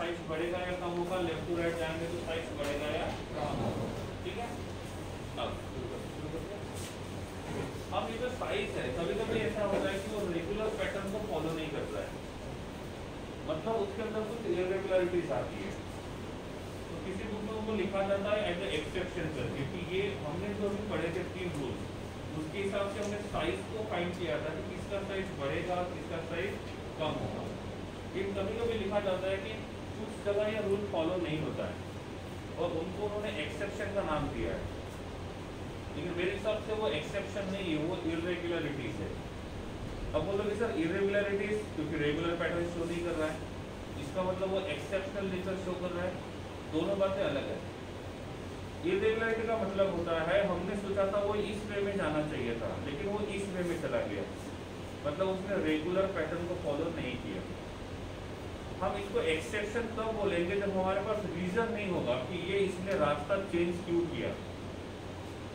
Size बढ़ेगा या कम होगा, लेफ्ट टू राइट जाएंगे तो साइज बढ़ेगा या कम होगा। ठीक है, अब ये जो साइज है कभी कभी ऐसा होता है कि वो रेगुलर पैटर्न को फॉलो नहीं करता है, मतलब उसके अंदर कुछ इरेगुलरिटीज आती है, तो किसी बुक में उनको लिखा जाता है एज ए एक्सेप्शन करके कि ये हमने जो भी पढ़े थे 3 रूल, उसके हिसाब से हमने साइज को फाइंड किया था कि किसका साइज बढ़ेगा किसका साइज कम होगा। ये कभी कभी लिखा जाता है कि कुछ जगह ये रूल फॉलो नहीं होता है और उनको उन्होंने एक्सेप्शन का नाम दिया है, लेकिन मेरे हिसाब से वो एक्सेप्शन नहीं है, वो इरेगुलरिटीज है। अब बोलोगे सर इरेगुलरिटीज क्योंकि रेगुलर पैटर्न शो नहीं कर रहा है, इसका मतलब वो एक्सेप्शनल नेचर शो कर रहा है, दोनों बातें अलग है। इरेगुलरिटी का मतलब होता है हमने सोचा था वो इस वे में जाना चाहिए था लेकिन वो इस वे में चला गया, मतलब उसने रेगुलर पैटर्न को फॉलो नहीं किया। हम इसको एक्सेप्शन तब बोलेंगे जब हमारे पास रीजन नहीं होगा कि ये इसने रास्ता चेंज क्यों किया।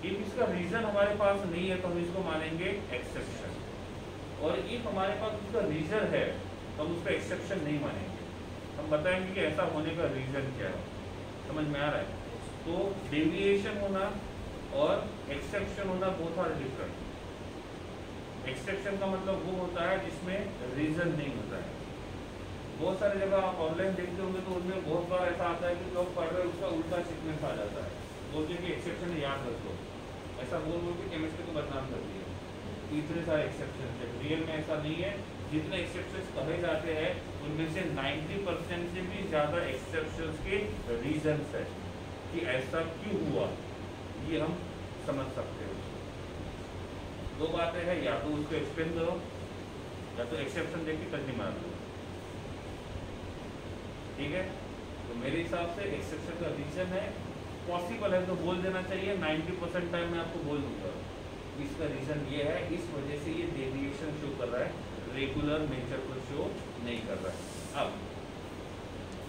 इफ इसका रीजन हमारे पास नहीं है तो हम इसको मानेंगे एक्सेप्शन, और इफ हमारे पास उसका रीजन है तो हम उसको एक्सेप्शन नहीं मानेंगे, हम बताएंगे कि ऐसा होने का रीजन क्या है। समझ में आ रहा है? तो डेविएशन होना और एक्सेप्शन होना बोथ आर डिफरेंट। एक्सेप्शन का मतलब वो होता है जिसमें रीजन नहीं होता है। बहुत सारी जगह आप ऑनलाइन देखते होंगे तो उनमें बहुत बार ऐसा आता है कि लोग पढ़ रहे हैं उसका उल्टा सीक्वेंस आ जाता है, बोलते हैं कि एक्सेप्शन याद रखो, ऐसा बोल बोल के केमिस्ट्री को बदनाम कर दिया। इतने सारे एक्सेप्शन है, रियल में ऐसा नहीं है। जितने एक्सेप्शन कहे जाते हैं उनमें से 90% से भी ज़्यादा एक्सेप्शन के रीजंस है कि ऐसा क्यों हुआ, ये हम समझ सकते हो। दो बातें हैं, या तो उसको एक्सप्लेन करो या तो एक्सेप्शन देख के कहीं मार दो। ठीक है, तो मेरे हिसाब से एक्सेप्शन का रीजन है, पॉसिबल है तो बोल देना चाहिए, 90% टाइम मैं आपको बोल दूंगा इसका रीजन ये है, इस वजह से ये डेविएशन शो कर रहा है, रेगुलर नेचर को शो नहीं कर रहा है। अब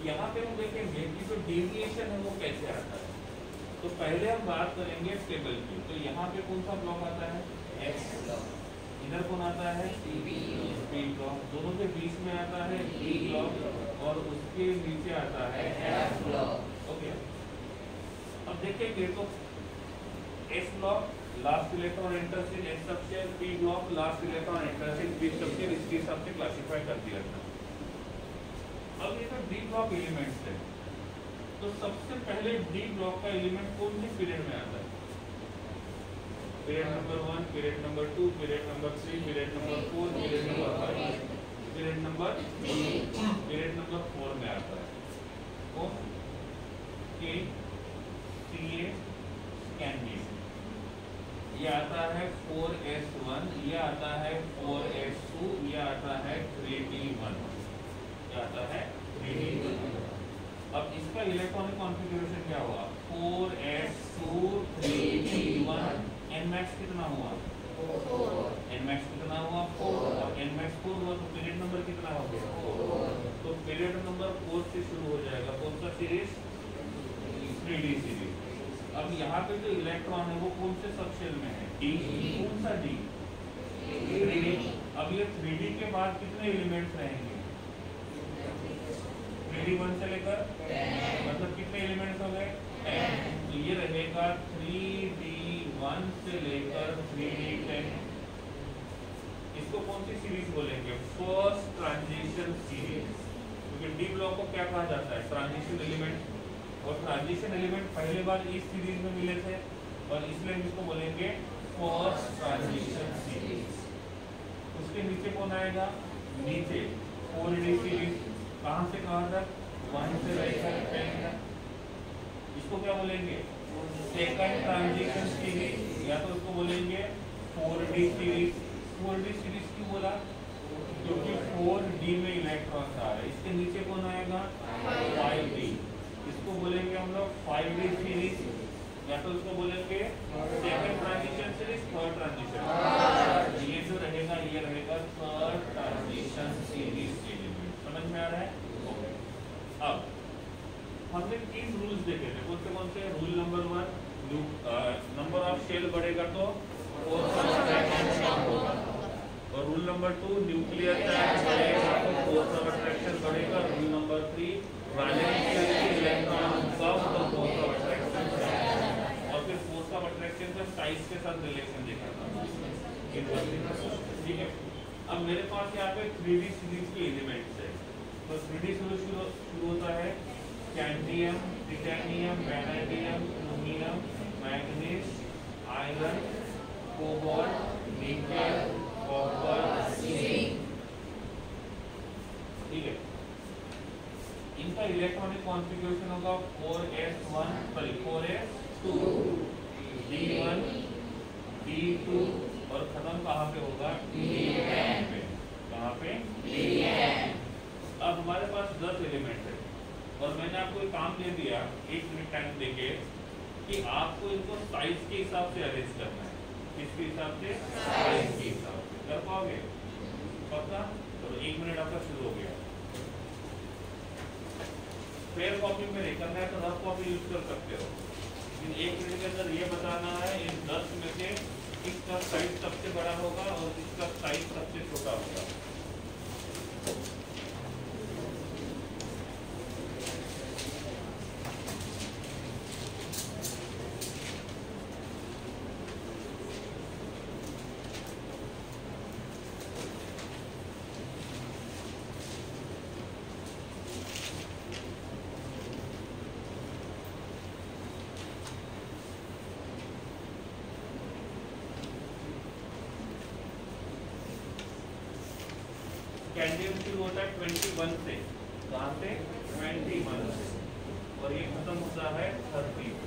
यहाँ पे हम देखेंगे कि जो डेविएशन है वो कैसे आता है। तो पहले हम बात करेंगे टेबल की, तो यहाँ पे कौन सा ब्लॉक आता है? X block. इधर कौन आता है? P block. दोनों के बीच में आता है डी ब्लॉक और उसके नीचे आता है एफ ब्लॉक। ओके, अब देखेंगे तो S block last electron enters in S subshell, P block last electron enters in P subshell, इसके हिसाब से क्लासिफाई कर दिया था। अब ये तो डी ब्लॉक एलिमेंट्स है, तो सबसे पहले डी ब्लॉक का एलिमेंट कौन से पीरियड में आता है? Period number 1, period number 2, period number 3, period number 4, period number 5, period number 4 में आता है। कौन? के सी ए स्कैंडियम। ये आता है 4s1, ये आता है 4s2, ये आता है 3d1, ये आता है 3d1। अब इसका इलेक्ट्रॉनिक कॉन्फ़िगरेशन क्या हुआ? 4s2 3d1, nmax कितना हुआ? 4। nmax कितना हुआ? 4। और nmax 4 हुआ तो पीरियड नंबर कितना हो गया? 4। तो पीरियड नंबर 4 से शुरू हो जाएगा कौन सा सीरीज? 3d series. अब यहाँ पे जो इलेक्ट्रॉन है वो कौन से सबशेल में है? डी। कौन सा डी? 3d। अब ये 3d के बाद कितने एलिमेंट्स रहेंगे? 3d1 से लेकर 10, मतलब कितने एलिमेंट्स हो गए? 10। तो ये रहेगा 3d1 से लेकर 3d10। इसको कौन सी सीरीज बोलेंगे? फर्स्ट ट्रांजिशन सीरीज, क्योंकि डी ब्लॉक को क्या कहा जाता है? ट्रांजिशन एलिमेंट, और ट्रांजिशन एलिमेंट पहले बार इस सीरीज में मिले थे और इसलिए इसको बोलेंगे फर्स्ट ट्रांजिशन सीरीज। उसके नीचे कौन आएगा? नीचे 4d सीरीज, कहाँ से कहाँ तक? 1 से लेकर 10 तक। इसको क्या बोलेंगे? सेकंड ट्रांजिशन सीरीज, या तो उसको बोलेंगे 4d सीरीज। 4d सीरीज क्यों बोला? क्योंकि 4d में इलेक्ट्रॉन आ रहे हैं। इसके नीचे कौन आएगा? 5d, इसको बोलेंगे हम लोग 5d सीरीज, या तो उसको बोलेंगे second transition series, third transition. ये जो रहेगा ये रहेगा थर्ड ट्रांजिशन सीरीज एलिमेंट। समझ में आ रहा है? अब हमने 3 रूल्स देखे थे, कौन से? Rule number 1, number of shell बढ़ेगा तो फोर्स ऑफ अट्रैक्शन कम होगा, और रूल नंबर 2, न्यूक्लियर चार्ज बढ़ेगा तो फोर्स ऑफ अट्रैक्शन बढ़ेगा। रूल नंबर 3, साथ रिलेशन देखा था, ठीक है। अब मेरे पास यहाँ पे 3D सीरीज के एलिमेंट्स है, तो 3D सीरीज शुरू होता है cadmium, titanium, vanadium, chromium, manganese, iron, cobalt, nickel, copper, zinc, ठीक है। इनका इलेक्ट्रॉनिक कॉन्फ़िगरेशन होगा 4s1 sorry 4s2 d1 d2 और खत्म कहाँ पे होगा dn पे, कहाँ पे dn। अब हमारे पास 10 एलिमेंट है और मैंने आपको एक काम दे दिया 1 मिनट टाइम देके कि आपको इनको साइज के हिसाब से अरेंज करना है। किसके हिसाब से? साइज के हिसाब से। कर पाओगे? पक्का? तो 1 मिनट आपका शुरू हो गया। फेयर कॉपी में नहीं करना है तो रफ कॉपी यूज कर सकते हो, लेकिन 1 मिनट के अंदर ये बताना है इन 10 में से किसका साइज सबसे बड़ा होगा और किसका साइज सबसे छोटा होगा। कैडमियम शुरू होता है 21 से, कहाँ से? 21 से और ये खत्म होता है 30।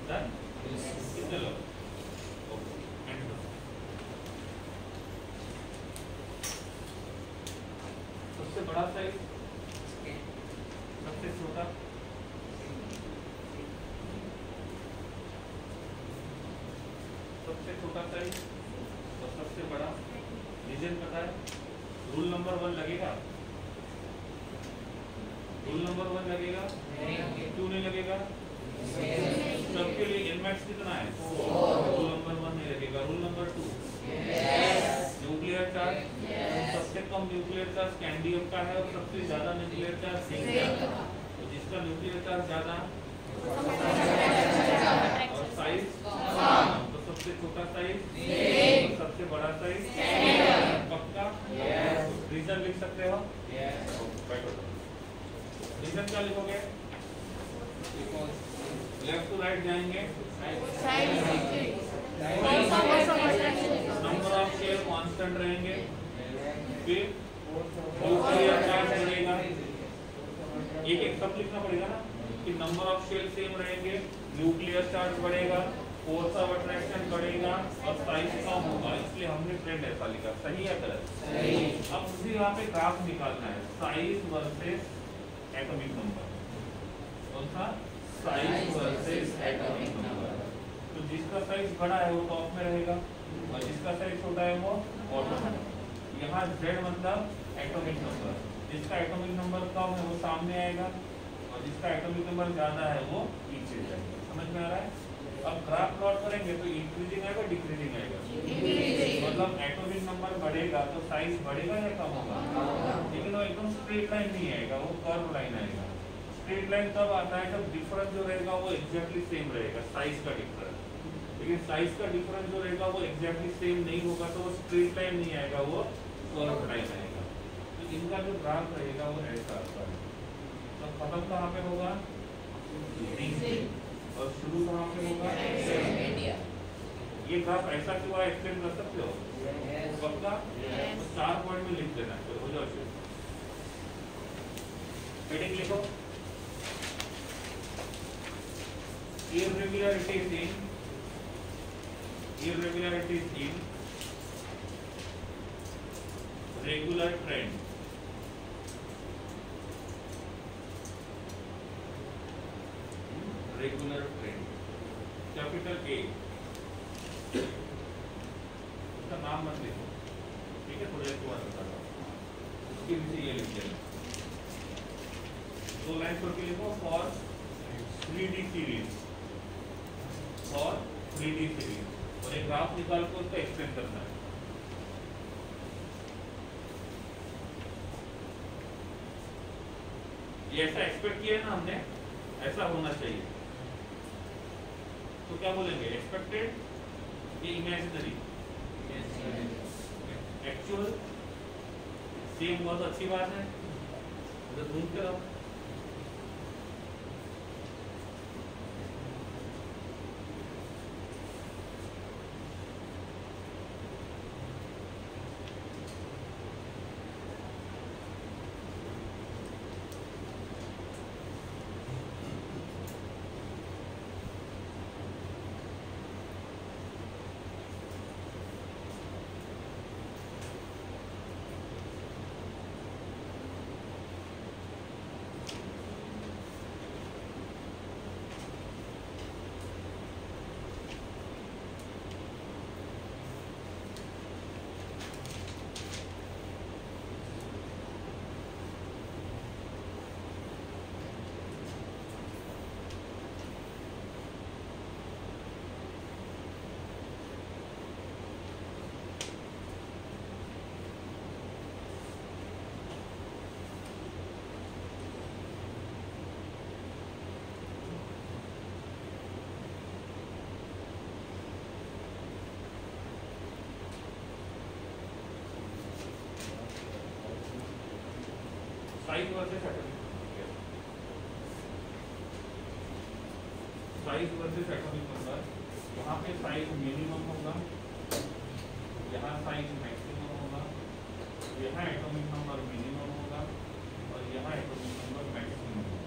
कितने लोग? सबसे बड़ा साइज, सबसे छोटा, सबसे छोटा साइज और सबसे बड़ा। रीजन पता है? रूल नंबर 1 लगेगा? रूल नंबर 1 लगेगा? क्यों नहीं लगेगा? सबके लिए एनमैक्स कितना है? 4। रूल नंबर 1 नहीं लगेगा। रूल नंबर 2 न्यूक्लियर चार्ज, सबसे कम न्यूक्लियर चार्ज कैडमियम का है और सबसे ज्यादा न्यूक्लियर चार्ज जिंक का है। तो जिसका न्यूक्लियर चार्ज ज्यादा और साइज तो सबसे छोटा साइज और सबसे बड़ा साइज। पक्का? रीजन लिख सकते हो? रीजन क्या लिखोगे? लेफ्ट टू राइट जाएंगे, नंबर ऑफ शेयर कांस्टेंट रहेंगे, फिर न्यूक्लियर चार्ज बढ़ेगा। एक एक सब लिखना पड़ेगा ना कि नंबर ऑफ शेयर सेम रहेंगे, न्यूक्लियर चार्ज बढ़ेगा, फोर्स ऑफ अट्रैक्शन बढ़ेगा और साइज कम होगा, इसलिए हमने ट्रेंड ऐसा लिखा। सही है गलत? सही। अब मुझे यहाँ पे ग्राफ निकालना है साइज वर्सेस एटॉमिक नंबर। कौन सा? Size versus atomic number. तो जिसका साइज बड़ा है वो टॉप में रहेगा और जिसका साइज छोटा है वो बॉटम में। यहाँ Z मतलब एटॉमिक नंबर, जिसका एटॉमिक नंबर कम है वो सामने आएगा और जिसका एटॉमिक नंबर ज्यादा है वो पीछे जाएगा। समझ में आ रहा है? अब ग्राफ प्लॉट करेंगे तो इंक्रीजिंग आएगा डिक्रीजिंग आएगा? मतलब एटॉमिक नंबर बढ़ेगा तो साइज बढ़ेगा या कम होगा? लेकिन वो एकदम स्ट्रेट लाइन नहीं आएगा, वो कर्व लाइन आएगा। स्ट्रेट लाइन तब आता है जब डिफरेंस जो रहेगा वो एग्जैक्टली सेम रहेगा, साइज का डिफरेंस। लेकिन साइज का डिफरेंस जो रहेगा वो एग्जैक्टली सेम नहीं होगा तो वो स्ट्रेट लाइन नहीं आएगा, वो कर्व लाइन आएगा। तो इनका जो ग्राफ रहेगा वो ऐसा आता है। तो खत्म कहाँ पे होगा? और शुरू कहाँ पे होगा? ये ग्राफ ऐसा क्यों है एक्सप्लेन कर सकते हो? पक्का? तो 4 पॉइंट में लिख देना है। हो जाओ शुरू। हेडिंग लिखो। irregularities in regular trend. Regular trend. Capital A, उसका नाम मत लिखो, ठीक है, थोड़ा इसके बाद बता रहा हूँ, उसके नीचे ये लिख देना, 2 लाइन छोड़ के लिखो, फॉर 3D सीरीज, और 3D सीरीज, और एक ग्राफ निकाल कर उसको एक्सप्लेन करना है। ये ऐसा एक्सपेक्ट किया है ना हमने, ऐसा होना चाहिए, तो क्या बोलेंगे, एक्सपेक्टेड, ये इमेजिनरी, एक्चुअल, सेम बहुत अच्छी बात है, उधर ढूंढते रहो। Size versus atomic, size versus atomic number, यहाँ पे साइज मिनिमम होगा, यहाँ साइज मैक्सिमम होगा, यहाँ एटॉमिक नंबर मिनिमम होगा, और यहाँ एटॉमिक नंबर मैक्सिमम होगा।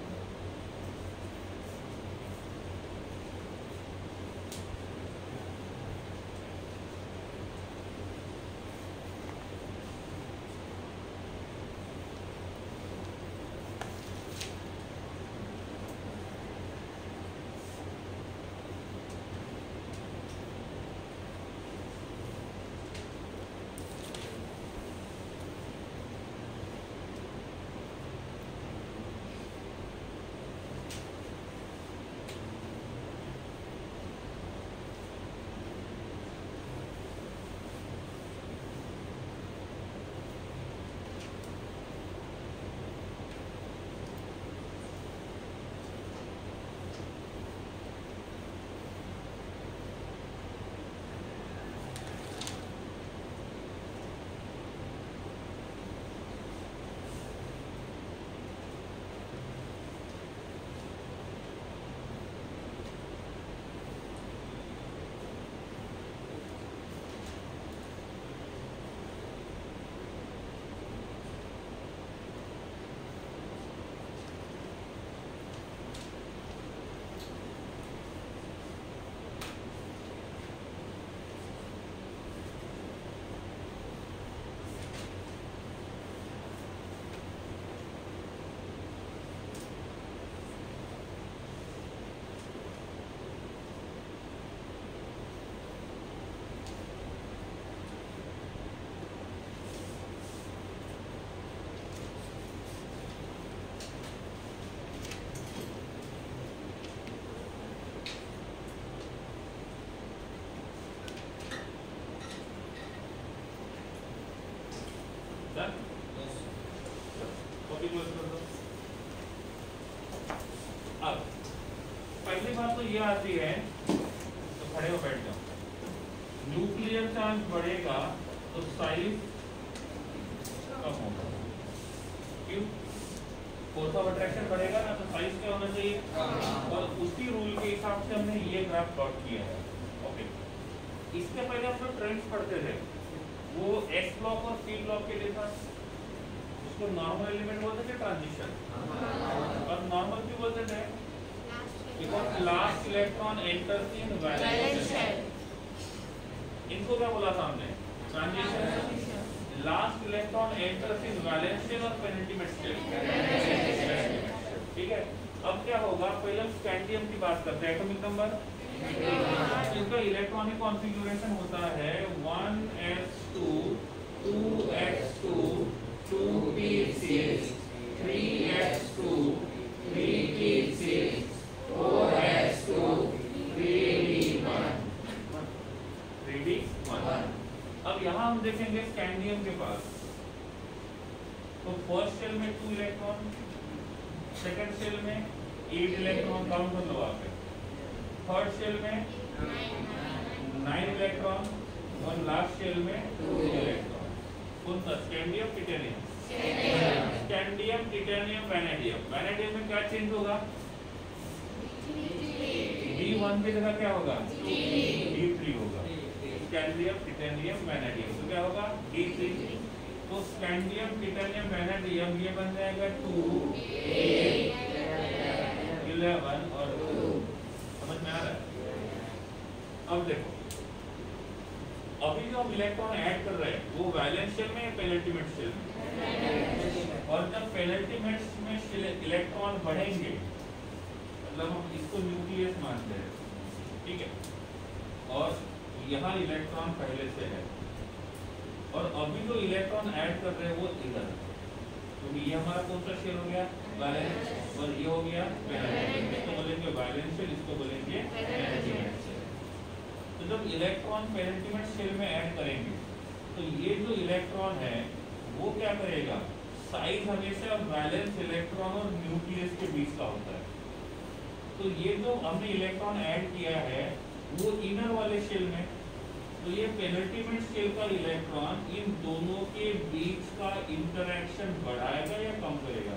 अब पहली बात तो ये आती है, तो खड़े हो बैठ जाओ, न्यूक्लियर चार्ज बढ़ेगा तो साइज कम होगा, क्यों? फोर्स ऑफ अट्रैक्शन बढ़ेगा ना, तो साइज क्या होना चाहिए, और उसी रूल के हिसाब से हमने ये ग्राफ प्लॉट किया है। ओके, इसके पहले हम लोग ट्रेंड्स पढ़ते थे, वो एस ब्लॉक और सी ब्लॉक के लिए था, उसको नॉर्मल एलिमेंट बोलते थे, ट्रांजिशन, और नॉर्मल क्यों बोलते थे, because last electron enters in valence shell. इनको क्या बोला था हमने? Transition. Last electron enters in valence shell और पेनिट्रिमेंट शेल। ठीक है, अब क्या होगा, पहले हम स्कैंडियम की बात करते हैं। एटॉमिक नंबर, इसका इलेक्ट्रॉनिक कॉन्फ़िगरेशन होता है 1s2 2x2 2p6 3x2 3p6 4s2 3d1 3d1। अब यहाँ हम देखेंगे स्कैंडियम के पास, तो फर्स्ट शेल में 2 इलेक्ट्रॉन, सेकंड शेल में 8 इलेक्ट्रॉन, काउंट कर लो आप। थर्ड शेल में 9 इलेक्ट्रॉन और लास्ट शेल में 2 इलेक्ट्रॉन। कौन सा? Scandium, titanium? Scandium, titanium, vanadium. Vanadium में क्या चेंज होगा? D1 की जगह क्या होगा? D3 होगा। स्कैंडियम, टिटेनियम, वैनेडियम, तो क्या होगा? D3। तो स्कैंडियम, टिटेनियम, वैनेडियम ये बन जाएगा 2 8 11 और 2। समझ में आ रहा है? अब देखो, अभी जो हम इलेक्ट्रॉन ऐड कर रहे हैं वो वैलेंस शेल में या पेनिट्रिमेंट शेल में? और जब पेनिट्रिमेंट में इलेक्ट्रॉन बढ़ेंगे, मतलब हम इसको न्यूक्लियस मानते हैं, ठीक है, और यहाँ इलेक्ट्रॉन पहले से है, और अभी जो इलेक्ट्रॉन ऐड कर रहे हैं वो इधर, क्योंकि ये हमारा कौन सा शेल हो गया? वैलेंस, और ये हो गया पेनिट्रिमेंट। इसको बोलेंगे वैलेंस शेल, इसको बोलेंगे पेनिट्रिमेंट शेल। तो जब इलेक्ट्रॉन पेनिट्रिमेंट शेल में ऐड करेंगे तो ये जो इलेक्ट्रॉन है वो क्या करेगा? साइज हमेशा वैलेंस इलेक्ट्रॉन और न्यूक्लियस के बीच का होता है। तो ये जो हमने इलेक्ट्रॉन ऐड किया है वो इनर वाले शेल में, तो ये पेनिट्रिमेंट शेल का इलेक्ट्रॉन इन दोनों के बीच का इंटरेक्शन बढ़ाएगा या कम करेगा?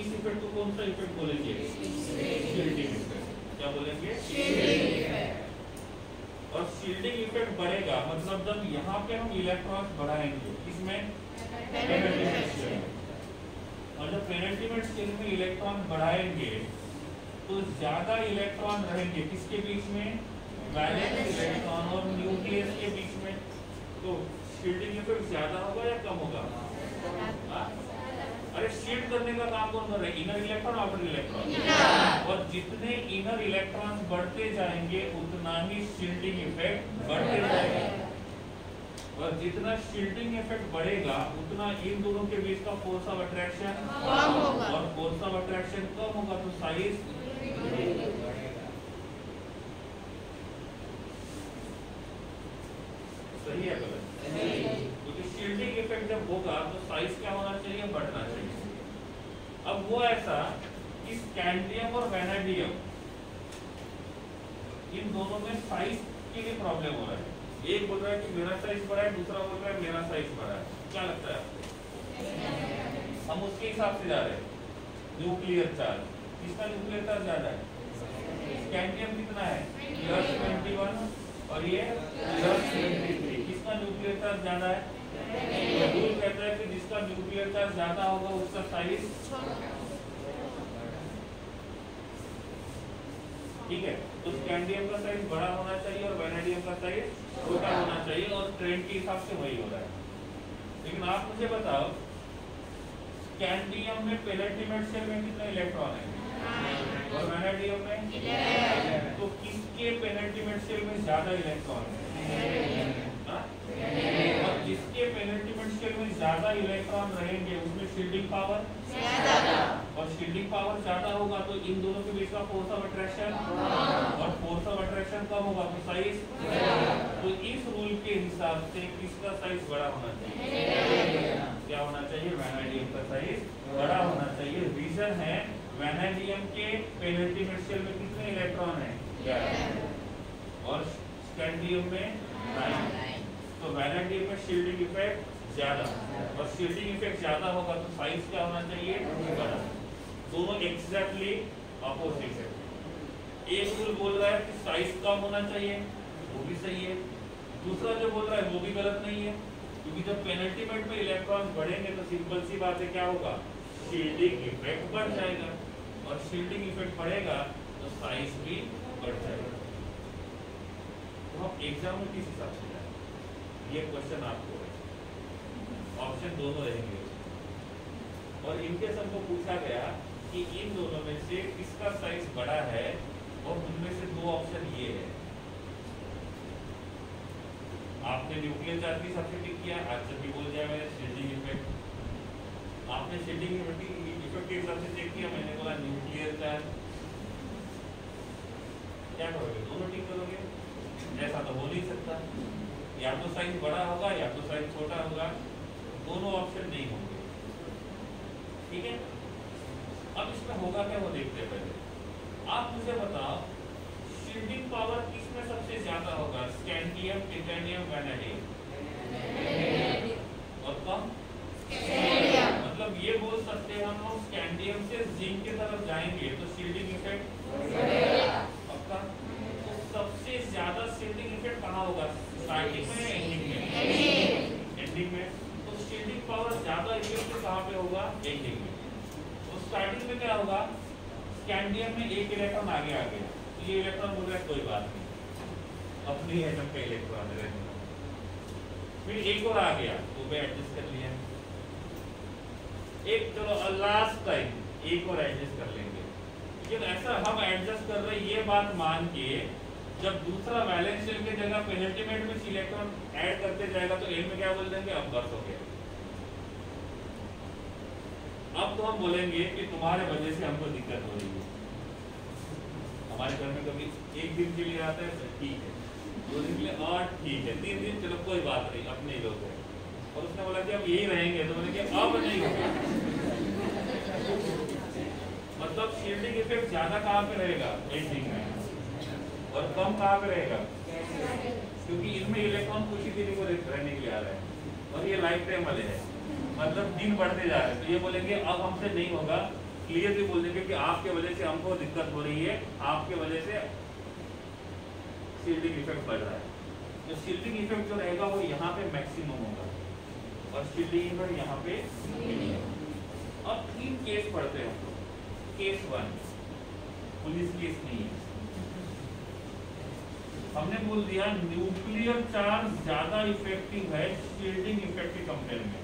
इस इफेक्ट को कौन सा इफेक्ट बोलेंगे? Shielding effect. क्या बोलेंगे? Shielding effect. और शील्डिंग इफेक्ट बढ़ेगा मतलब जब यहाँ पे हम इलेक्ट्रॉन्स बढ़ाएंगे, इसमें पेनिट्रिमेंट शेल में, और जब पेनिट्रिमेंट शेल में इलेक्ट्रॉन बढ़ाएंगे तो ज्यादा इलेक्ट्रॉन रहेंगे किसके बीच में? वैलेंस इलेक्ट्रॉन और न्यूक्लियस के बीच में। तो शील्डिंग इफेक्ट ज्यादा होगा या कम होगा? अरे शील्ड करने का काम कौन कर रहा है? Inner electron, outer electron. और जितने इनर इलेक्ट्रॉन बढ़ते जाएंगे उतना ही शील्डिंग इफेक्ट बढ़ते जाएगा, और जितना शील्डिंग इफेक्ट बढ़ेगा उतना इन दोनों के बीच का फोर्स ऑफ अट्रैक्शन कम होगा, और फोर्स ऑफ अट्रैक्शन कम होगा तो साइज सही है गलत? क्योंकि शील्डिंग इफेक्ट जब होगा तो साइज क्या होना चाहिए? बढ़ना चाहिए। अब वो ऐसा कि स्कैंडियम और वैनेडियम इन दोनों में साइज के लिए प्रॉब्लम हो रहा है। एक बोल रहा है कि मेरा साइज बड़ा है, दूसरा बोल रहा है मेरा साइज बड़ा है। क्या लगता है? हम उसके हिसाब से जा रहे हैं। न्यूक्लियर चार्ज, किसका न्यूक्लियर चार्ज ज्यादा है? स्कैंडियम कितना है? +21 और ये +23। किसका न्यूक्लियर चार्ज ज्यादा है? रूल कहता है कि जिसका न्यूक्लियर चार्ज ज्यादा होगा उसका साइज, ठीक है। तो स्कैंडियम का साइज बड़ा होना चाहिए और वैनेडियम का साइज छोटा होना चाहिए, और ट्रेंड के हिसाब से वही हो रहा है। लेकिन आप मुझे बताओ, स्कैंडियम में पेनिट्रिमेंट शेल में कितने इलेक्ट्रॉन है? और वैनेडियम में 11। तो किसके पेनिट्रिमेंट शेल में ज्यादा इलेक्ट्रॉन है? और जिसके पेनिट्रिमेंट शेल में ज्यादा इलेक्ट्रॉन रहेंगे उसमें शील्डिंग पावर ज्यादा, और शील्डिंग पावर ज्यादा होगा तो इन दोनों के बीच का फोर्स ऑफ अट्रैक्शन, और फोर्स ऑफ अट्रैक्शन कम होगा तो साइज। तो इस रूल के हिसाब से किसका साइज बड़ा होना चाहिए? क्या होना चाहिए? वैनेडियम का साइज बड़ा होना चाहिए। रीजन है वैनेडियम के पेनिट्रिमेंट शेल में कितने इलेक्ट्रॉन है? 11, और स्कैंडियम में 9। तो वैनेडियम में शील्डिंग इफेक्ट ज्यादा, और शील्डिंग इफेक्ट ज्यादा होगा तो साइज क्या होना चाहिए? बड़ा। दोनों एग्जैक्टली अपोजिट है। एक रूल बोल रहा है कि साइज कम होना चाहिए, वो भी सही है। दूसरा जो बोल रहा है वो भी गलत नहीं है, क्योंकि जब पेनिट्रिमेंट में इलेक्ट्रॉन बढ़ेंगे तो सिंपल सी बात है क्या होगा? शील्डिंग इफेक्ट बढ़ जाएगा, और शील्डिंग इफेक्ट बढ़ेगा तो साइज भी बढ़ जाएगा। तो हम एग्जाम में किस हिसाब से जाएंगे, ये क्वेश्चन आपको है, ऑप्शन दोनों रहेंगे और इनके सबको पूछा गया कि इन दोनों में से किसका साइज बड़ा है और उनमें से दो ऑप्शन ये है। आपने न्यूक्लियर चार्ज के हिसाब से टिक किया, आंसर भी बोल दिया मैंने शील्डिंग इफेक्ट। आपने शील्डिंग इफेक्ट के हिसाब से चेक किया, मैंने बोला न्यूक्लियर चार्ज। क्या करोगे, दोनों टिक करोगे? ऐसा तो हो नहीं सकता, या तो साइज बड़ा होगा या तो साइज छोटा होगा, दोनों ऑप्शन नहीं होंगे। ठीक है, अब इसमें होगा क्या वो देखते हैं। पहले आप मुझे बताओ शील्डिंग पावर किसमें सबसे ज्यादा होगा, स्कैंडियम, टिटेनियम, वैनेडियम और कम? मतलब ये बोल सकते हैं हम लोग स्कैंडियम से जिंक की तरफ जाएंगे तो शील्डिंग इफेक्ट पक्का। तो सबसे ज्यादा शील्डिंग इफेक्ट कहाँ होगा, स्टार्टिंग में या एंडिंग में? एंडिंग में। तो शील्डिंग पावर ज्यादा इफेक्ट कहाँ पे होगा, एंडिंग में। तो स्टार्टिंग में क्या होगा, स्कैंडियम में एक इलेक्ट्रॉन आगे आ गया, ये इलेक्ट्रॉन बोल रहा है कोई बात नहीं, अपनी एटम का इलेक्ट्रॉन है, फिर एक और आ गया वो भी एडजस्ट कर लिया, एक चलो लास्ट टाइम एक और एडजस्ट कर लेंगे। लेकिन ऐसा हम एडजस्ट कर रहे ये बात मान के जब दूसरा वैलेंस शेल की जगह पेनिट्रिमेंट में इलेक्ट्रॉन ऐड करते जाएगा तो एंड में क्या बोल देंगे, अब बस हो गया। अब तो हम बोलेंगे कि तुम्हारे वजह से हमको दिक्कत हो रही है। हमारे घर में कभी एक दिन के लिए आता है तो ठीक है, 2 दिन के लिए और ठीक है, 3 दिन चलो कोई बात नहीं, अपने ही लोग हैं। और उसने बोला कि अब यही रहेंगे, तो बोले कि अब नहीं होगा। मतलब शील्डिंग इफेक्ट ज्यादा कहाँ पे रहेगा, एंडिंग में, और कम कहाँ पे रहेगा, क्योंकि इनमें इलेक्ट्रॉन कुछ ही दिन को रहने के लिए आ रहा है और ये लाइफ टाइम वाले हैं, मतलब दिन बढ़ते जा रहे हैं। तो ये बोलेंगे अब हमसे नहीं होगा, क्लियरली बोल देंगे कि आपके वजह से हमको दिक्कत हो रही है, आपके वजह से शील्डिंग इफेक्ट बढ़ रहा है। तो शील्डिंग इफेक्ट जो रहेगा वो यहाँ पे मैक्सिमम होगा और शील्डिंग इफेक्ट यहाँ पे मिनिमम। अब 3 केस पढ़ते हैं हम लोग। केस 1 पुलिस केस नहीं है, हमने बोल दिया न्यूक्लियर चार्ज ज्यादा इफेक्टिव है शील्डिंग इफेक्ट के कंपेयर में।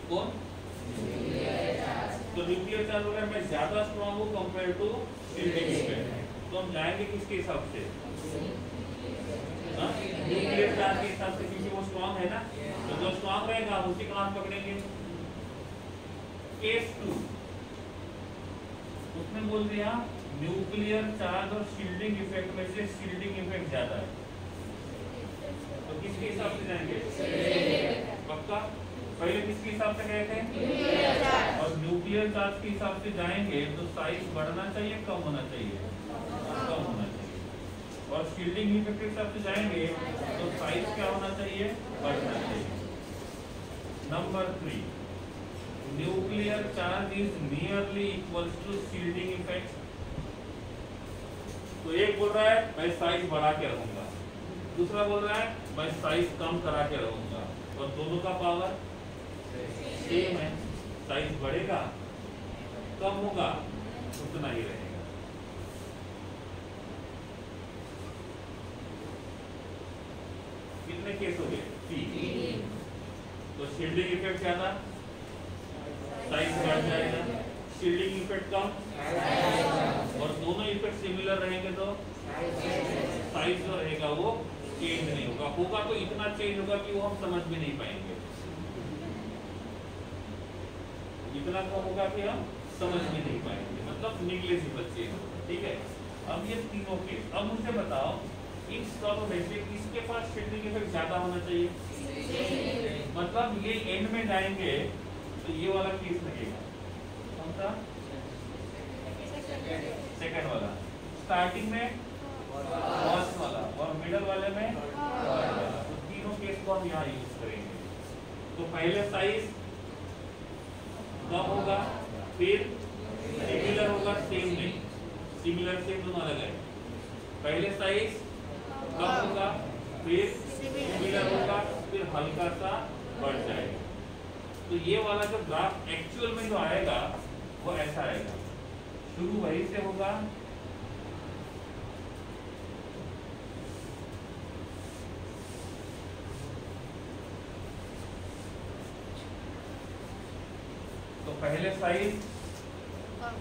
कौन? तो न्यूक्लियर चार्ज अगर मैं ज्यादा स्ट्रॉन्ग हूँ कंपेयर टू शील्डिंग इफेक्ट, तो हम जाएंगे किसके हिसाब से, न्यूक्लियर चार्ज के हिसाब से, क्योंकि वो स्ट्रॉन्ग है ना, तो जो स्ट्रॉन्ग रहेगा उसी का हम पकड़ेंगे। केस 2 उसने बोल दिया न्यूक्लियर चार्ज और शील्डिंग इफेक्ट में से शील्डिंग इफेक्ट ज्यादा है, तो किसके हिसाब से जाएंगे, पक्का। पहले किसके हिसाब से गए थे, और न्यूक्लियर चार्ज के हिसाब से जाएंगे तो साइज बढ़ना चाहिए, कम होना चाहिए, कम होना चाहिए। और शील्डिंग इफेक्ट के हिसाब से जाएंगे तो साइज क्या होना चाहिए, बढ़ना चाहिए। Number 3 nuclear charge is nearly equals to shielding effect. तो एक बोल रहा है मैं साइज बढ़ा के रहूंगा, दूसरा बोल रहा है मैं साइज कम करा के रहूंगा, और दोनों का पावर सेम है। साइज बढ़ेगा कम होगा उतना ही रहेगा। कितने केस हो गए, 3। तो शील्डिंग इफेक्ट ज्यादा, साइज बढ़ जाएगा, शील्डिंग इफेक्ट कम, और दोनों इफेक्ट सिमिलर रहेंगे तो साइज जो रहेगा वो चेंज नहीं होगा, होगा तो इतना चेंज होगा कि वो हम समझ भी नहीं पाएंगे, इतना कम होगा कि हम समझ भी नहीं पाएंगे, मतलब निग्लिजिबल चेंज होगा। ठीक है, अब ये तीनों केस, अब मुझे बताओ इन सब में से किसके पास शील्डिंग इफेक्ट ज्यादा होना चाहिए, मतलब ये एंड में जाएंगे तो ये वाला केस लगेगा, कौन सा, सेकंड वाला, स्टार्टिंग में फर्स्ट वाला और मिडल वाले में थर्ड वाला। तो तीनों केस को हम यहाँ यूज करेंगे। तो पहले साइज कम होगा, फिर सिमिलर होगा, सेम नहीं, सिमिलर सेम दोनों अलग है। पहले साइज कम होगा, फिर सिमिलर होगा, फिर हल्का सा बढ़ जाएगा। तो ये वाला जो ग्राफ एक्चुअल में जो आएगा वो ऐसा आएगा, शुरू वही से होगा तो पहले साइज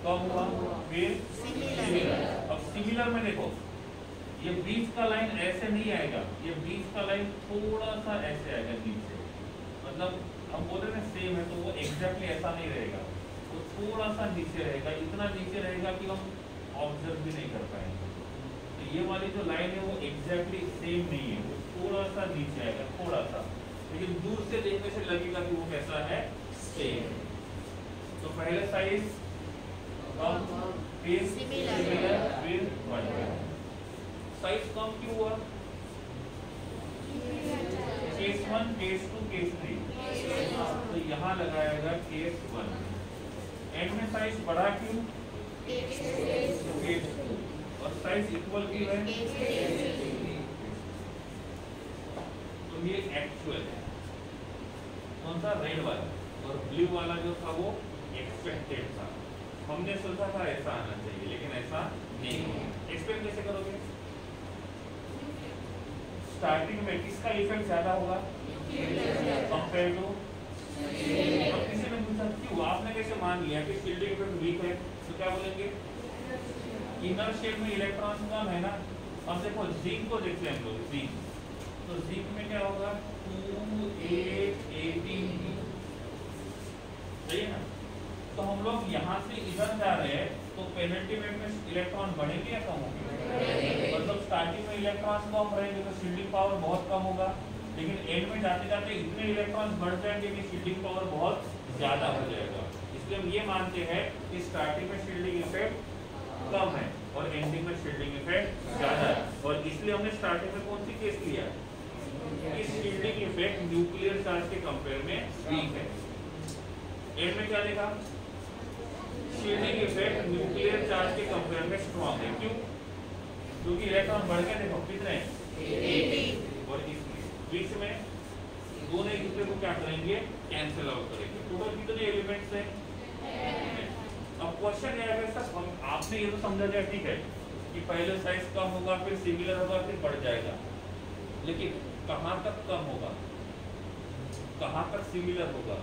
कम हुआ, फिर सिमिलर। अब सिमिलर में देखो ये बीच का लाइन ऐसे नहीं आएगा, ये बीच का लाइन थोड़ा सा ऐसे आएगा नीचे, मतलब हम बोल रहे हैं सेम है तो वो एग्जैक्टली ऐसा नहीं रहेगा, वो थोड़ा सा नीचे रहेगा, इतना नीचे रहेगा कि हम ऑब्जर्व भी नहीं कर पाएंगे। तो ये वाली जो लाइन है वो एग्जैक्टली सेम नहीं है, वो थोड़ा सा नीचे आएगा, थोड़ा सा, लेकिन दूर से देखने से लगेगा कि वो कैसा है, सेम। तो पहले साइज कम, फिर सिमिलर, फिर बढ़। साइज कम क्यों हुआ? केस 1, केस 2, केस 3, तो यहाँ लगाएगा केस 1। एंड में साइज बढ़ा क्यों? केस 2। और साइज इक्वल क्यों है? तो ये एक्चुअल है, कौन सा? रेड वाला, और ब्लू वाला जो था वो एक्सपेक्टेड था। हमने सोचा था ऐसा आना चाहिए, लेकिन ऐसा नहीं हुआ। एक्सपेक्ट कैसे करोगे? स्टार्टिंग में किसका इफेक्ट ज्यादा होगा कंपेयर टू? अब किसी ने पूछा क्यों, आपने कैसे मान लिया कि शील्डिंग इफेक्ट वीक है, तो क्या बोलेंगे? इनर शेल में इलेक्ट्रॉन कम है ना। अब देखो जिंक को देखते हैं हम लोग, जिंक, तो जिंक में क्या होगा? 2 8 18, सही है ना। तो हम लोग यहाँ से इधर जा रहे हैं, तो पेनल्टीमेंट में इलेक्ट्रॉन बढ़ेंगे या कम होंगे? मतलब स्टार्टिंग में इलेक्ट्रॉन कम रहेंगे तो शील्डिंग पावर बहुत कम होगा, लेकिन एंड में जाते जाते इतने इलेक्ट्रॉन बढ़ जाएंगे कि शील्डिंग पावर बहुत ज्यादा हो जाएगा। इसलिए हम ये मानते हैं कि स्टार्टिंग में शील्डिंग इफेक्ट कम है और एंडिंग में शील्डिंग इफेक्ट ज्यादा है, और इसलिए हमने स्टार्टिंग में कौन सी केस लिया? कि शील्डिंग इफेक्ट न्यूक्लियर चार्ज के कंपेयर में वीक है। एंड में क्या देखा? शील्डिंग इफेक्ट न्यूक्लियर चार्ज के कंपेयर में स्ट्रॉन्ग है। क्यों? क्योंकि इलेक्ट्रॉन बढ़ के देखो कितने हैं, 80, और इसलिए बीच में दोनों एक दूसरे को क्या करेंगे? कैंसिल आउट करेंगे। टोटल कितने एलिमेंट्स हैं? अब क्वेश्चन ये है सर, हम आपने ये तो समझा दिया ठीक है कि पहले साइज कम होगा, फिर सिमिलर होगा, फिर बढ़ जाएगा, लेकिन कहाँ तक कम होगा, कहाँ तक सिमिलर होगा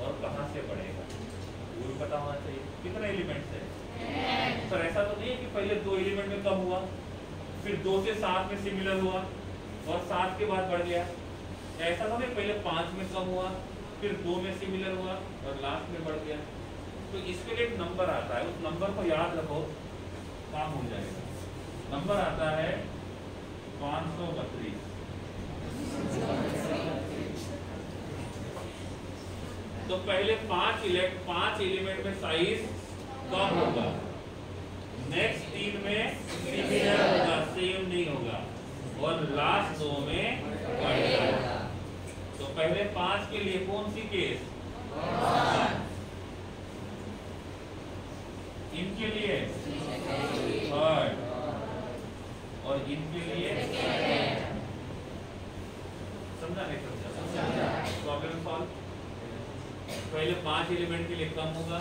और कहाँ से बढ़ेगा, वो भी पता होना चाहिए। कितने एलिमेंट्स है सर? ऐसा तो नहीं है कि पहले 2 एलिमेंट में कम हुआ, फिर 2 से 7 में सिमिलर हुआ और 7 के बाद बढ़ गया। ऐसा तो नहीं पहले 5 में कम हुआ, फिर 2 में सिमिलर हुआ और लास्ट में बढ़ गया। तो इसके लिए एक नंबर आता है, उस नंबर को याद रखो, काम हो जाएगा। नंबर आता है 532। तो पहले 5 एलिमेंट में साइज कम होगा, नेक्स्ट 3 में सिमिलर होगा, सेम नहीं होगा, और लास्ट 2 में बढ़ जाएगा। तो पहले 5 के लिए कौन सी केस? इनके लिए थर्ड, और इनके लिए समझा नहीं समझा? Problem solve. पहले 5 एलिमेंट के लिए कम होगा,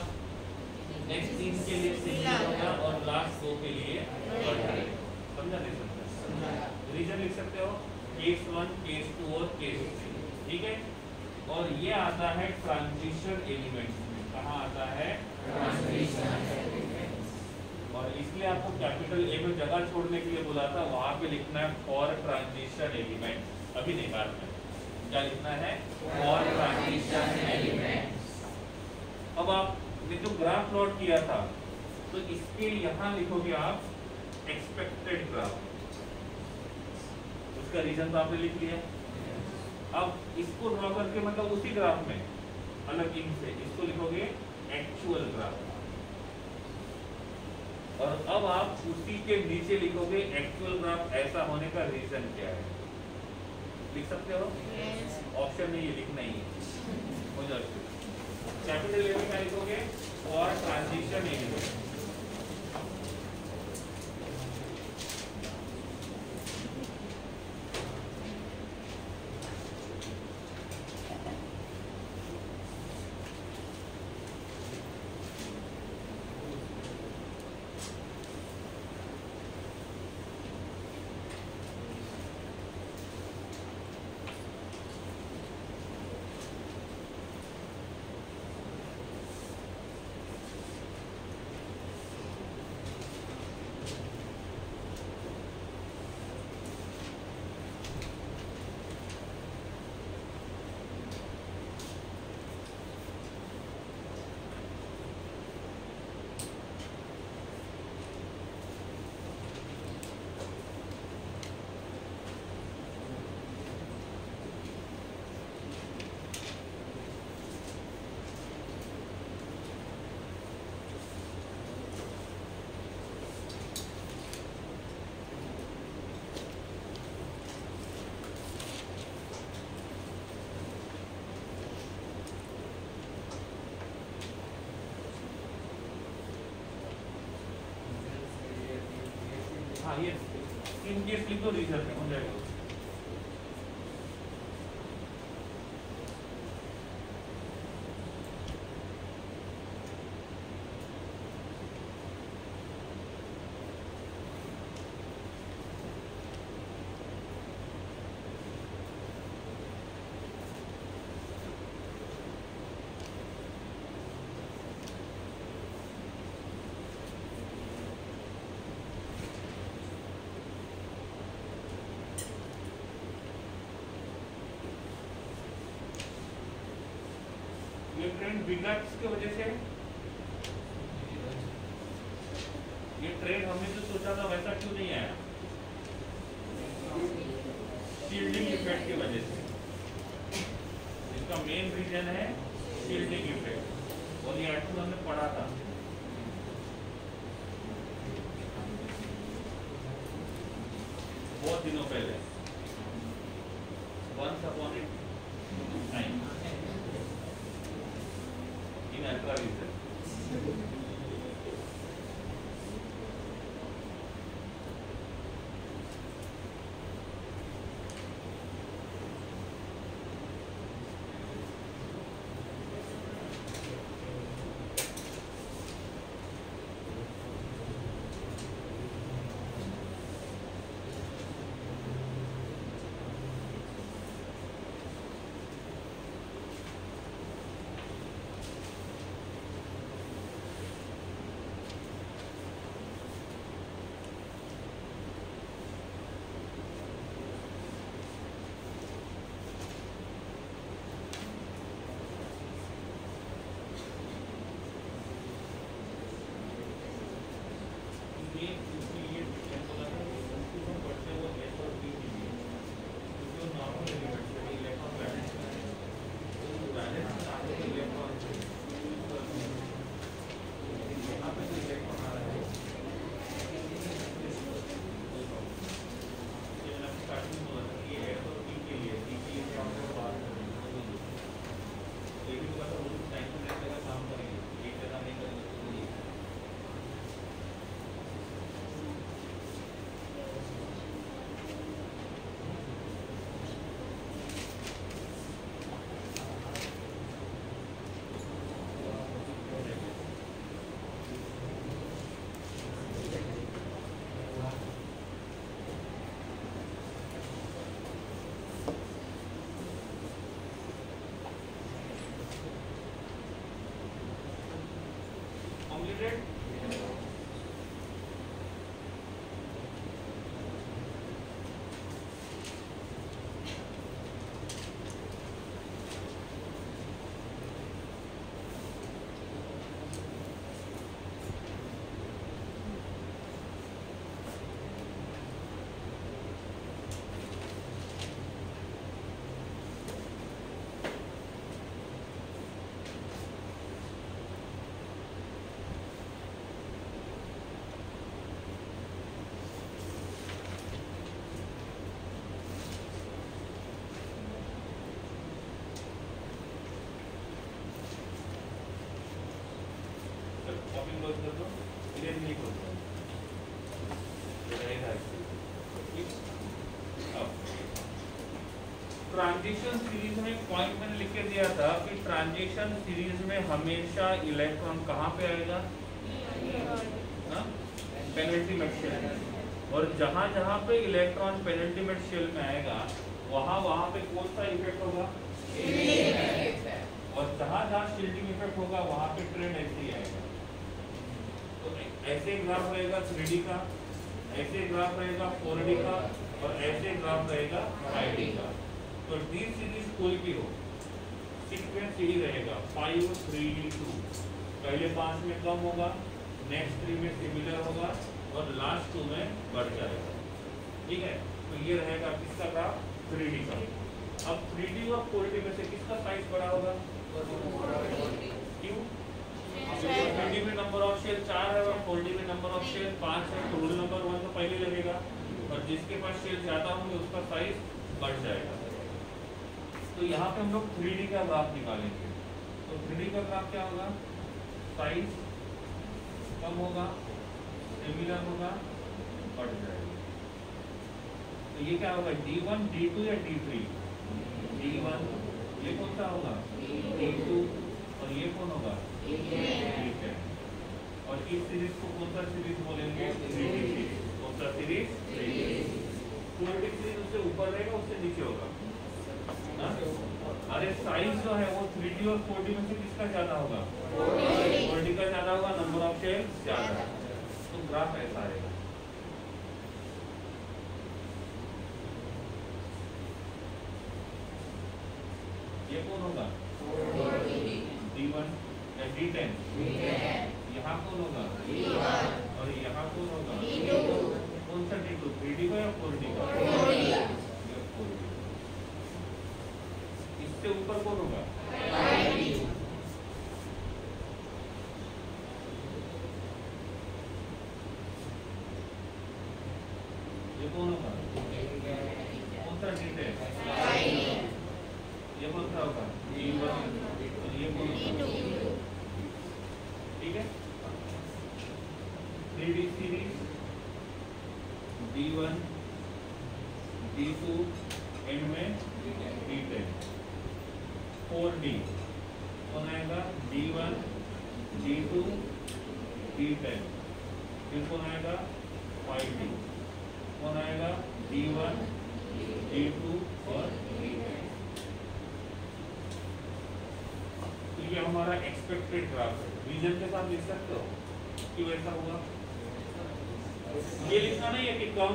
नेक्स्ट 3 के लिए सिमिलर होगा, और लास्ट 2 के लिए बढ़ जाएगा। समझा नहीं समझा? रीजन लिख सकते हो, केस 1, केस 2 और केस 3, ठीक है। और ये आता है ट्रांजिशन एलिमेंट्स में। कहाँ आता है? Transition elements. और इसलिए आपको कैपिटल ए में जगह छोड़ने के लिए बोला था, वहां पे लिखना है फॉर ट्रांजिशन एलिमेंट, अभी नहीं, बाद में क्या लिखना है? For transition elements. अब आपने जो ग्राफ प्लॉट किया था, तो इसके यहाँ लिखोगे आप एक्सपेक्टेड ग्राफ, उसका रीजन तो आपने लिख लिया। अब इसको ड्रॉ करके, मतलब उसी ग्राफ में अलग इन से इसको लिखोगे एक्चुअल ग्राफ, और अब आप उसी के नीचे लिखोगे एक्चुअल ग्राफ ऐसा होने का रीजन क्या है। लिख सकते हो? ऑप्शन नहीं है, लिखना ही है, हो जाए। कैपिटल ए में क्या लिखोगे? और ट्रांजिशन एलिमेंट। हाँ ये इन केस लिखो रीजन में हो जाएगा। ये ट्रेंड बिगड़ा किसके वजह से? ये ट्रेंड हमने जो सोचा था वैसा क्यों नहीं आया? शील्डिंग इफेक्ट की वजह से। इसका मेन रीजन है शील्डिंग इफेक्ट, और ये आर्टिकल हमने पढ़ा था। बहुत दिनों पहले, once upon a time in ultra research. Transition series में पॉइंट मैंने लिख के दिया था कि ट्रांजिशन सीरीज में हमेशा इलेक्ट्रॉन कहाँ पे आएगा? Penultimate shell. और जहाँ जहाँ पे इलेक्ट्रॉन पेनल्टीमेट शेल में आएगा वहाँ पे कौन सा इफेक्ट होगा? और जहाँ जहाँ शील्डिंग इफेक्ट होगा वहाँ पे ट्रेंड ऐसे ही आएगा। तो ऐसे ग्राफ रहेगा 3D का, ऐसे ग्राफ रहेगा 4D का, और ऐसे ग्राफ रहेगा 5D का। तो डी सीरीज कोई भी हो, सीक्वेंस यही रहेगा 5 3 2। पहले 5 में कम होगा, नेक्स्ट 3 में सिमिलर होगा, और लास्ट 2 में बढ़ जाएगा। ठीक है, तो ये रहेगा किसका ग्राफ? 3D का। अब 3D और 4D में से किसका साइज बड़ा होगा? क्यों? 3D में नंबर ऑफ शेल 4 है और 4D में नंबर ऑफ शेल 5 है, तो रूल नंबर 1 तो पहले लगेगा, और जिसके पास शेल ज्यादा होंगे उसका साइज बढ़ जाएगा। तो यहाँ पे हम लोग 3D का ग्राफ निकालेंगे। तो 3D का ग्राफ क्या होगा? साइज कम होगा, सिमिलर होगा, बढ़ जाएगी। तो ये क्या होगा, D1 D2 या D3? D1, ये कौन सा होगा, D2, और ये कौन होगा, D10। और इस सीरीज को कौन सा सीरीज बोलेंगे, 3D सीरीज। कौन सा सीरीज, 3D। क्वाड्रेटिक सीरीज उससे ऊपर रहेगा, उससे नीचे होगा ना? अरे साइज जो है वो 3D और 4D में से किसका ज्यादा होगा, 4D का ज्यादा होगा, नंबर ऑफ शेयर ज्यादा। तो ग्राफ ऐसा आएगा। ये कौन होगा, D1 या D10? यहाँ कौन होगा, और यहाँ कौन होगा, कौन सा D2, 3D का या 4D का? 4D। इससे ऊपर कौन होगा, ये कौन होगा, कौन सा D10? ये कौन सा होगा, D1, और ये कौन होगा, ठीक है। 3D series D1 D2 and में D10। 4D कौन आएगा, D1 D2 D10। फिर कौन आएगा, 5D कौन आएगा, D1 D2 और D10। तो ये हमारा एक्सपेक्टेड ग्राफ है। रीजन के साथ लिख सकते हो कि वैसा हुआ। ये लिखना नहीं है कि कम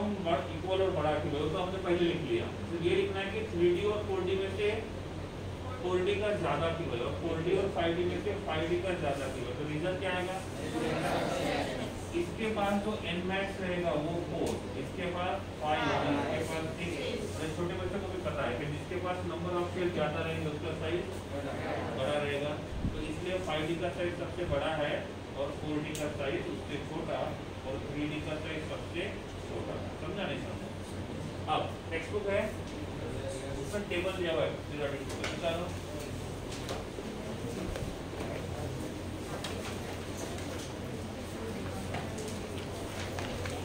इक्वल और बड़ा की वैल्यू, तो हमने पहले लिख लिया। तो ये लिखना है कि 3D और 4D में से 4D का ज्यादा की वैल्यू, 4D और 5D में से 5D का ज्यादा की वैल्यू। तो रीजन क्या आएगा, इसके पास जो n मैक्स रहेगा वो 4, इसके पास 5, इसके पास 6। छोटे बच्चों को भी पता है कि जिसके पास नंबर ऑफ शेयर ज्यादा रहेंगे उसका साइज बड़ा रहेगा। तो इसलिए 5D का साइज सबसे बड़ा है और 4D का साइज उससे छोटा, और 3D का साइज सबसे छोटा। समझा नहीं समझा? अब टेक्स्ट बुक है, उसका टेबल दिया हुआ है, निकालो।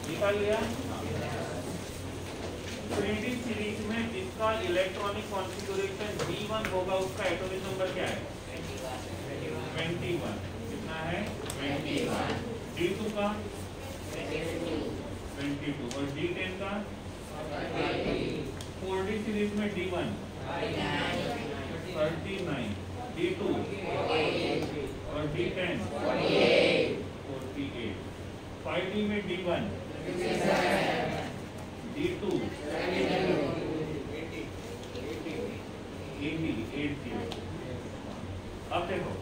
निकाल लिया। 3D सीरीज में जिसका इलेक्ट्रॉनिक कॉन्फ़िगरेशन D1 होगा उसका एटॉमिक नंबर क्या है, 21। कितना है, 21। D2 का 22 और D10 का 4D सीरीज में D1 39, D2 और D10 48। 5D में D1 D2 80। अब देखो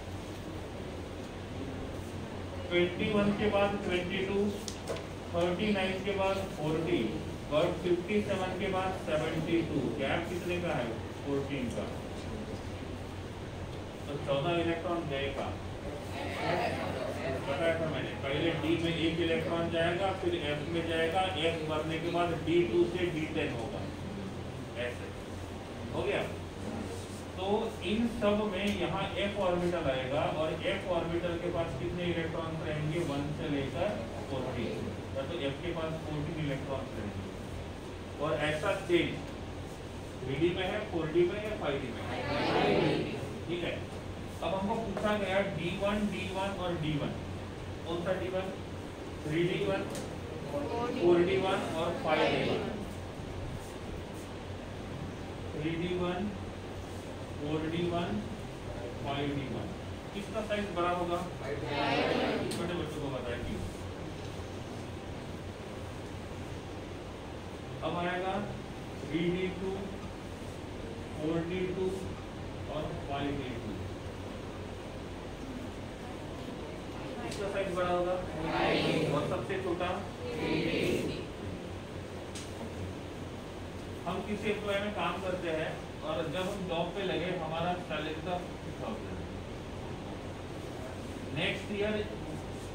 21 के बाद 22, 39 के बाद 40 और 57 के बाद 72। गैप कितने का है, 14 का। तो 14 इलेक्ट्रॉन जाएगा, बताया था मैंने। पहले D में एक इलेक्ट्रॉन जाएगा, फिर F में जाएगा, F भरने के बाद D2 से D10 होगा, ऐसे हो गया। तो इन सब में यहाँ F ऑर्बिटल आएगा और F ऑर्बिटल के पास कितने इलेक्ट्रॉन्स रहेंगे, 1 से लेकर 14। तो F के पास 14 इलेक्ट्रॉन्स रहेंगे। और ऐसा चेंज 3D में है, 4D में या 5D में है, ठीक है। अब हमको पूछा गया D1, D1 और D1, कौन सा D1, 3D1, 4D1 और 5D1। 3D1, 4D1, 5D1, किसका साइज बड़ा होगा, छोटे बच्चों को बताया क्यों। अब आएगा 3D2, 4D2 और 5D2, किसका साइज बड़ा होगा, और सबसे छोटा। हम किसी एम्प्लॉय में काम करते हैं और जब हम जॉब पे लगे हमारा सैलरी था 50,000। नेक्स्ट ईयर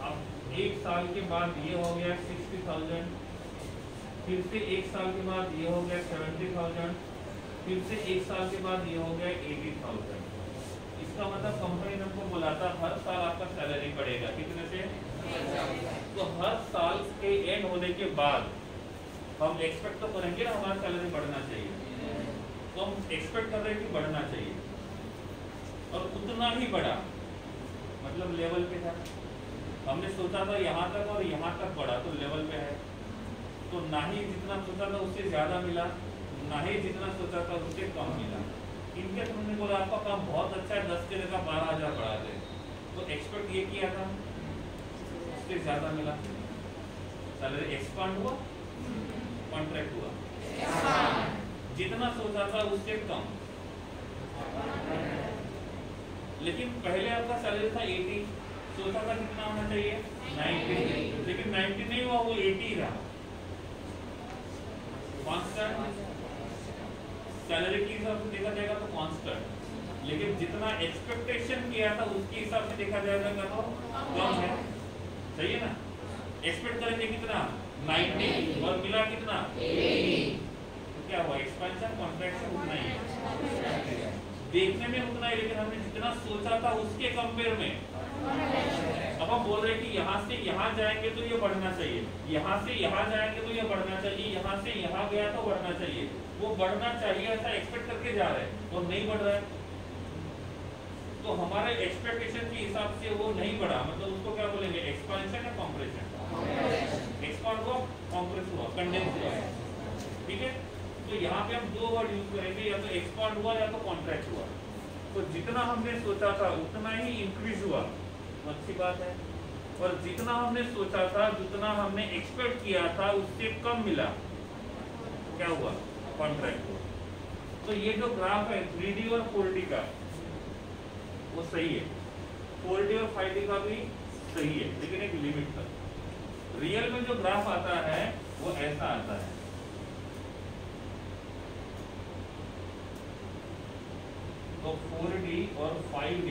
अब 1 साल के बाद ये हो गया 60,000, फिर से 1 साल के बाद ये हो गया 70,000, फिर से 1 साल के बाद ये हो गया 80,000। इसका मतलब कंपनी ने हमको बुलाता हर साल आपका सैलरी बढ़ेगा, कितने से। तो हर साल के एंड होने के बाद हम एक्सपेक्ट तो करेंगे ना हमारा सैलरी बढ़ना चाहिए, तो हम एक्सपेक्ट कर रहे हैं कि बढ़ना चाहिए, और उतना ही बढ़ा, मतलब लेवल पे था। हमने सोचा था यहाँ तक और यहाँ तक बढ़ा तो लेवल पे है, तो ना ही जितना सोचा था उससे ज़्यादा मिला, ना ही जितना सोचा था उससे कम मिला। इनके तुमने बोला आपका काम बहुत अच्छा है, 10 के जगह 12,000 बढ़ा दे, तो एक्सपेक्ट ये किया था, उससे ज़्यादा मिला, सैलरी एक्सपांड हुआ, कॉन्ट्रैक्ट हुआ, जितना सोचा था उससे कम। लेकिन पहले आपका सैलरी था 80, सोचा था कितना होना चाहिए 90, लेकिन 90 नहीं हुआ, वो 80 रहा। कांस्टेंट सैलरी के हिसाब से देखा जाएगा तो कांस्टेंट, लेकिन जितना एक्सपेक्टेशन किया था उसके हिसाब से देखा जाएगा तो कम है, सही है ना। एक्सपेक्ट करेंगे कितना 90 और मिला कितना 80, तो क्या हुआ एक्सपेंशन कॉन्ट्रैक्शन उतना ही है, देखने में उतना ही, लेकिन हमने जितना सोचा था उसके कंपेयर में। अब हम बोल रहे हैं कि यहाँ से यहाँ जाएंगे तो ये बढ़ना चाहिए, यहाँ से यहाँ जाएंगे तो ये बढ़ना चाहिए, यहाँ से यहाँ गया तो बढ़ना चाहिए, वो बढ़ना चाहिए ऐसा एक्सपेक्ट करके जा रहे हैं और नहीं बढ़ रहा है, तो हमारे एक्सपेक्टेशन के हिसाब से वो नहीं बढ़ा, मतलब उसको क्या बोलेंगे एक्सपेंशन या कॉम्प्रेशन। एक्सपांड हुआ, कॉम्प्रेस हुआ, कंडेंस हुआ, ठीक है। तो यहाँ पे हम दो वर्ड यूज करेंगे, या तो एक्सपांड हुआ या तो कॉन्ट्रैक्ट हुआ। तो जितना हमने सोचा था उतना ही इंक्रीज हुआ, अच्छी बात है, और जितना हमने सोचा था जितना हमने एक्सपेक्ट किया था उससे कम मिला, क्या हुआ कॉन्ट्रैक्ट हुआ। तो ये जो ग्राफ है 3D और 4D का वो सही है, 4D और 5D का भी सही है, लेकिन एक लिमिट तक। रियल में जो ग्राफ आता है वो ऐसा आता है, तो 4D और 5D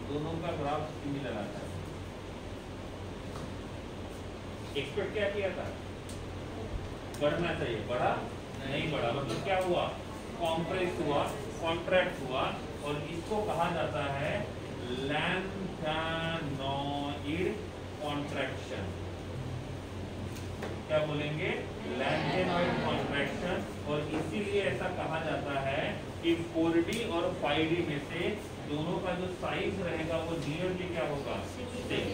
दोनों का ग्राफ सिमिलर आता है। एक्सपेक्ट क्या किया था बढ़ना चाहिए, बढ़ा नहीं बढ़ा, मतलब क्या हुआ कॉम्प्रेस हुआ, कॉन्ट्रैक्ट हुआ, और इसको कहा जाता है लैंथेनॉइड कॉन्ट्रैक्शन। क्या बोलेंगे लैंथेनॉइड कॉन्ट्रैक्शन, और इसीलिए ऐसा कहा जाता है कि 4D और 5D में से दोनों का जो साइज रहेगा वो नियरली क्या होगा सेम।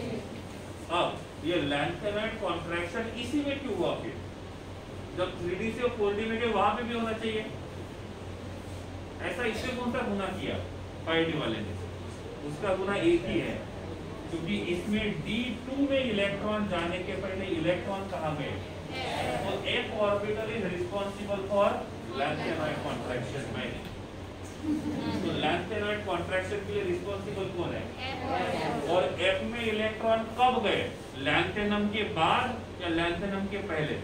अब ये लैंथेनॉइड कॉन्ट्रैक्शन इसी में क्यों हुआ, फिर जब 3D से 4D में गए वहां पे भी होना चाहिए, ऐसा इससे कौन सा गुना किया 5D वाले ने, उसका गुना एक ही है, क्योंकि इसमें D2 में इलेक्ट्रॉन जाने के पहले इलेक्ट्रॉन कहाँ गए, तो F orbital is responsible for lanthanoid contraction में। तो लैंथेनॉइड कॉन्ट्रैक्शन के लिए रिस्पॉन्सिबल कौन है, और F में इलेक्ट्रॉन कब गए, लैंथेनम के बाद या लैंथेनम के पहले,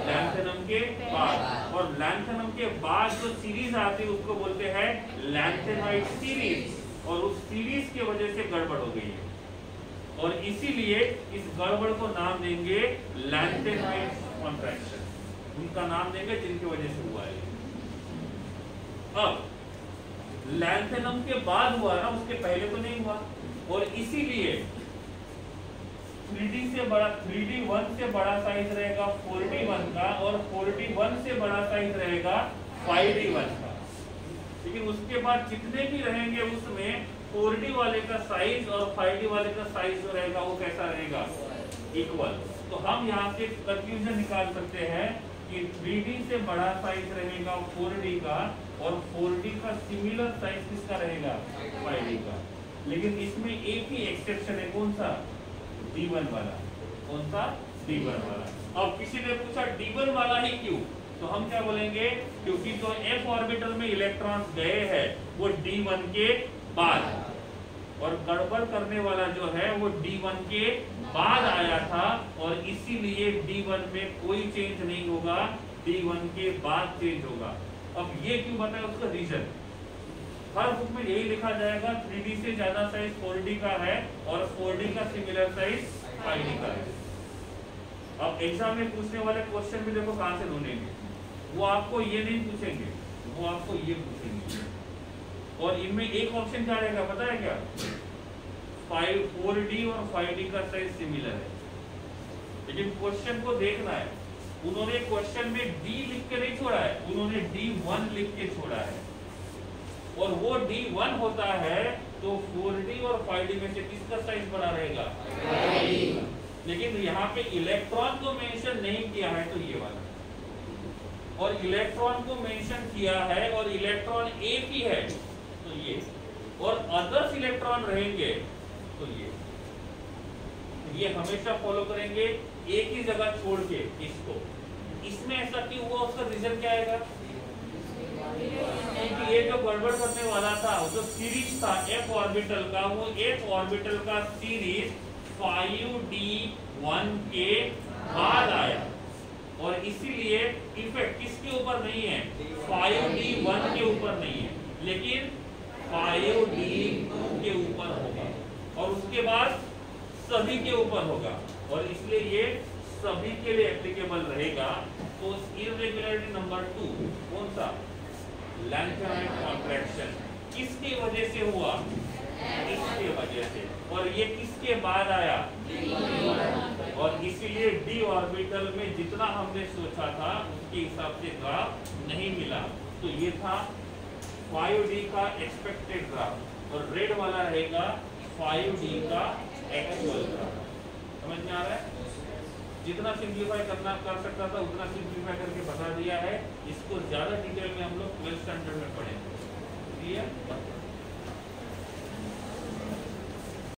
लैंथेनम के बाद, और लैंथेनम के बाद जो सीरीज आती है उसको बोलते हैं लैंथेनॉइड सीरीज, और उस सीरीज की वजह से गड़बड़ हो गई है, और इसीलिए इस गड़बड़ को नाम देंगे लैंथेनॉइड कॉन्ट्रैक्शन, उनका नाम देंगे जिनकी वजह से हुआ है। अब लैंथेनम के बाद हुआ ना, उसके पहले तो नहीं हुआ, और इसीलिए 3D से बड़ा 3D 1 से बड़ा साइज रहेगा 4D 1 का, और 4D 1 से बड़ा साइज रहेगा 5D 1 का, लेकिन उसके बाद जितने भी रहेंगे उसमें 4D वाले का साइज और 5D वाले का साइज जो रहेगा वो कैसा रहेगा इक्वल। तो हम यहाँ से कंक्लूजन निकाल सकते हैं कि 3D से बड़ा साइज रहेगा 4D का, और 4D का सिमिलर साइज किसका रहेगा 5D का, लेकिन इसमें एक ही एक्सेप्शन है, कौन सा D1 वाला, कौन सा D1 वाला। अब किसी ने पूछा D1 वाला ही क्यों, तो हम क्या बोलेंगे क्योंकि जो F ऑर्बिटल में इलेक्ट्रॉन गए हैं वो D1 के बाद, और गड़बड़ करने वाला जो है वो D1 के बाद आया था, और इसीलिए D1 में कोई चेंज नहीं होगा, D1 के बाद चेंज होगा। अब ये क्यों बताया, उसका रीजन हर बुक में यही लिखा जाएगा, 3D से ज्यादा साइज 4D का है और 4D का सिमिलर साइज 5D का है। अब एग्जाम में पूछने वाले क्वेश्चन भी देखो कहां से ढूंढेंगे, वो आपको ये नहीं पूछेंगे, वो आपको ये पूछेंगे, और इनमें एक ऑप्शन क्या रहेगा पता है क्या, 4D और 5D का साइज सिमिलर है, लेकिन क्वेश्चन को देखना है उन्होंने क्वेश्चन में डी लिख के नहीं छोड़ा है, उन्होंने D1 लिख के छोड़ा है, और वो D1 होता है तो 4D और 5D में से किसका साइज बड़ा रहेगा? 5D। लेकिन यहाँ पे इलेक्ट्रॉन को मेंशन नहीं किया है तो ये वाला, और इलेक्ट्रॉन को मेंशन किया है और इलेक्ट्रॉन एक ही है तो ये, और अदर्स इलेक्ट्रॉन रहेंगे तो ये हमेशा फॉलो करेंगे एक ही जगह छोड़ के इसको। इसमें ऐसा क्यों हुआ, उसका रीजन क्या आएगा? क्योंकि ये जो गड़बड़ करने वाला था, जो सीरीज था f ऑर्बिटल का, वो f ऑर्बिटल का सीरीज 5D1 के बाद आया, और इसीलिए इफेक्ट किसके ऊपर नहीं है? 5D1 के ऊपर नहीं है, लेकिन 5D2 के ऊपर होगा, और उसके बाद सभी के ऊपर होगा, और इसलिए ये सभी के लिए एप्लीकेबल रहेगा। तो इर्रेगुलरिटी नंबर 2 कौन सा? लैंथेनॉइड कॉन्ट्रैक्शन किसकी वजह से हुआ? इसके वजह से, और ये किसके बाद आया? और इसीलिए डी ऑर्बिटल में जितना हमने सोचा था उसके हिसाब से ग्राफ नहीं मिला। तो ये था 5D का एक्सपेक्टेड ग्राफ, और रेड वाला रहेगा 5D का एक्चुअल ग्राफ। समझ में आ रहा है? जितना सिंप्लीफाई करना कर सकता था उतना सिंप्लीफाई करके बता दिया है। इसको ज्यादा डिटेल में हम लोग 12th स्टैंडर्ड में पढ़ेंगे।